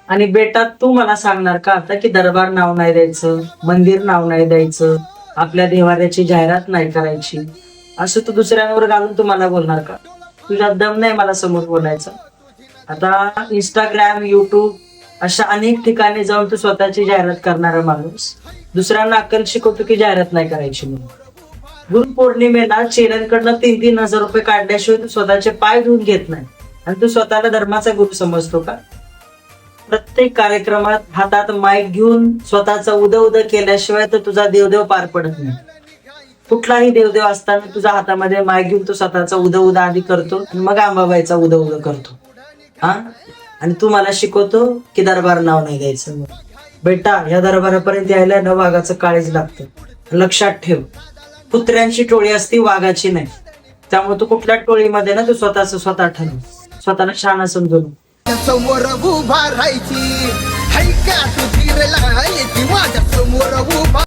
आणि बेटा तू मला सांगणार का आता की दरबार नाव नाही द्यायचं, मंदिर नाव नाही द्यायचं, आपल्या देवाऱ्याची जाहिरात नाही करायची, असं तू दुसऱ्यांवर घालून तू मला बोलणार का? तुझ्या दम नाही मला समोर बोलायचं. आता इंस्टाग्राम, युट्यूब अशा अनेक ठिकाणी जाऊन तू स्वतःची जाहिरात करणारा माणूस दुसऱ्यांना अक्कल शिकवतो की जाहिरात नाही करायची म्हणून. गुरुपौर्णिमेला चेल्यांकडनं 3,000-3,000 रुपये काढल्याशिवाय तू स्वतःचे पाय धुवून घेत नाही आणि तू स्वतःला धर्माचा गुरु समजतो का? प्रत्येक कार्यक्रमात हातात माईक घेऊन स्वतःचा उद केल्याशिवाय तर तुझा देवदेव पार पडत नाही. कुठलाही देवदेव असताना तुझ्या हातामध्ये माईक घेऊन तू स्वतःचा उद आधी करतो आणि मग अंबाबाईचा उद करतो. हा, आणि तू मला शिकवतो की दरबार नाव नाही द्यायचं. बेटा, या दरबारापर्यंत यायला न वाघाचं काळीज लागतं, लक्षात ठेव. कुत्र्यांची टोळी असती, वाघाची नाही. त्यामुळे तू कुठल्या टोळीमध्ये ना तू स्वतः ठरव, स्वतःला शहाणा समजून. समोर उभा राहायची